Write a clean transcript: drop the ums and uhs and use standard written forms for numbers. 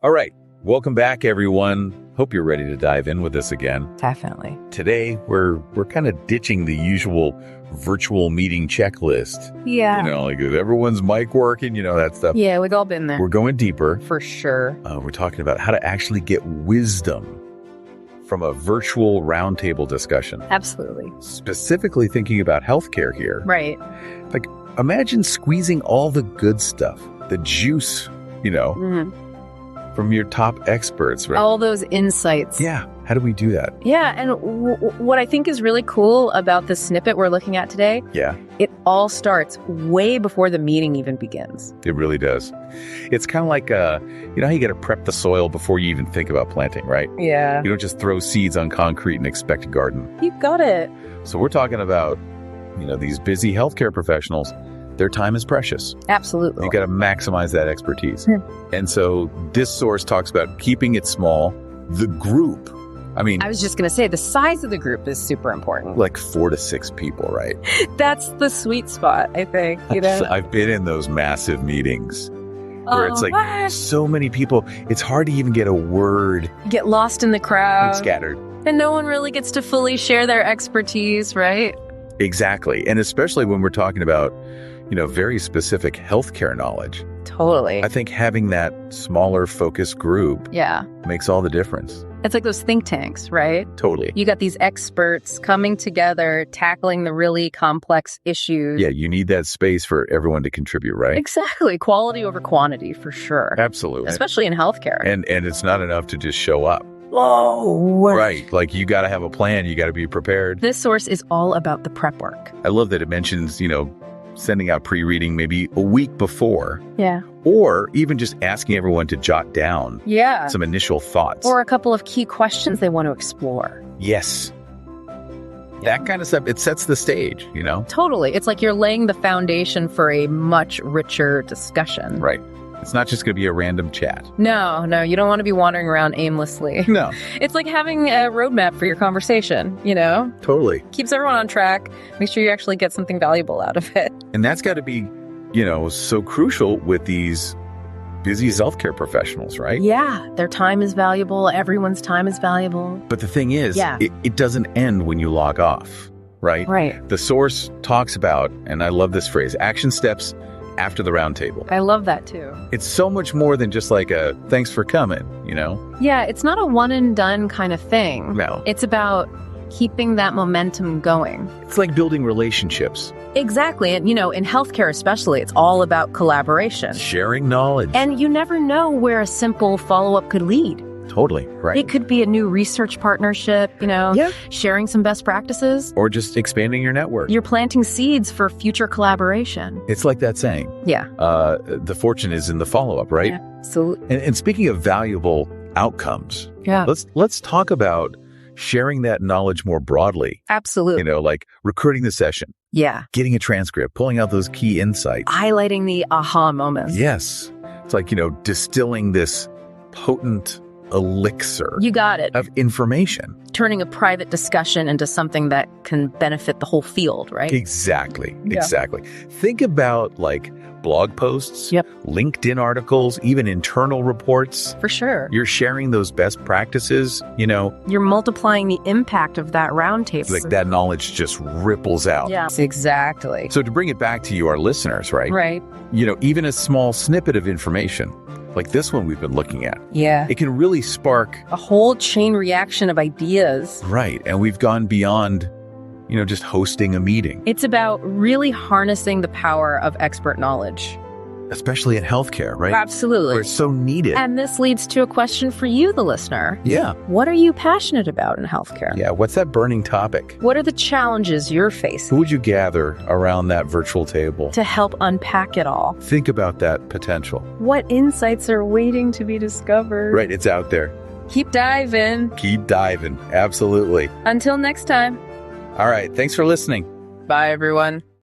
All right. Welcome back, everyone. Hope you're ready to dive in with us again. Definitely. Today, we're kind of ditching the usual virtual meeting checklist. Yeah. Like is everyone's mic working, that stuff. Yeah, we've all been there. We're going deeper. For sure. We're talking about how to actually get wisdom from a virtual roundtable discussion. Absolutely. Specifically thinking about healthcare here. Right. Like, imagine squeezing all the good stuff, the juice, from your top experts, right? All those insights. Yeah. How do we do that? Yeah, and what I think is really cool about the snippet we're looking at today, it all starts way before the meeting even begins. It really does. It's kind of like, how you got to prep the soil before you even think about planting, right? Yeah. You don't just throw seeds on concrete and expect a garden. You got it. So we're talking about, these busy healthcare professionals. Their time is precious. Absolutely. You got to maximize that expertise. And so this source talks about keeping it small. The group, I was just going to say, the size of the group is super important. like 4 to 6 people, right? That's the sweet spot, I think. I've been in those massive meetings where it's like so many people, it's hard to even get a word. You get lost in the crowd. It's scattered. And no one really gets to fully share their expertise, right? Exactly. And especially when we're talking about, very specific healthcare knowledge. Totally. I think having that smaller focused group makes all the difference. It's like those think tanks, right? Totally. You got these experts coming together, tackling the really complex issues. Yeah, you need that space for everyone to contribute, right? Exactly. Quality over quantity, for sure. Absolutely. Especially in healthcare. And it's not enough to just show up. Whoa. Right. Like you got to have a plan. You got to be prepared. This source is all about the prep work. I love that it mentions, sending out pre-reading maybe a week before. Yeah. Or even just asking everyone to jot down some initial thoughts. Or a couple of key questions they want to explore. Yes. That kind of stuff, it sets the stage, Totally. It's like you're laying the foundation for a much richer discussion. Right. It's not just going to be a random chat. No, you don't want to be wandering around aimlessly. No. It's like having a roadmap for your conversation, Totally. Keeps everyone on track. Make sure you actually get something valuable out of it. And that's got to be, so crucial with these busy healthcare professionals, right? Yeah, their time is valuable. Everyone's time is valuable. But the thing is, it doesn't end when you log off, right? Right. The source talks about, and I love this phrase, action steps after the roundtable. I love that too. It's so much more than just like a thanks for coming, Yeah, it's not a one and done kind of thing. No. It's about keeping that momentum going. It's like building relationships. Exactly. And, in healthcare especially, it's all about collaboration. Sharing knowledge. And you never know where a simple follow-up could lead. Totally, right. It could be a new research partnership, sharing some best practices. Or just expanding your network. You're planting seeds for future collaboration. It's like that saying. Yeah. The fortune is in the follow-up, right? Yeah, absolutely. And speaking of valuable outcomes, let's talk about sharing that knowledge more broadly. Absolutely. Like recording the session. Yeah. Getting a transcript, pulling out those key insights. Highlighting the aha moments. Yes. It's like, distilling this potent elixir. You got it. Of information. Turning a private discussion into something that can benefit the whole field, right? Exactly. Yeah. Exactly. Think about like blog posts, LinkedIn articles, even internal reports. For sure. You're sharing those best practices, You're multiplying the impact of that roundtable. Like that knowledge just ripples out. Yes, exactly. So to bring it back to you, our listeners, right? Right. Even a small snippet of information, like this one we've been looking at. Yeah. It can really spark a whole chain reaction of ideas. Right. And we've gone beyond, just hosting a meeting. It's about really harnessing the power of expert knowledge. Especially in healthcare, right? Absolutely. Where it's so needed. And this leads to a question for you, the listener. Yeah. What are you passionate about in healthcare? Yeah. What's that burning topic? What are the challenges you're facing? Who would you gather around that virtual table? To help unpack it all. Think about that potential. What insights are waiting to be discovered? Right. It's out there. Keep diving. Keep diving. Absolutely. Until next time. All right. Thanks for listening. Bye, everyone.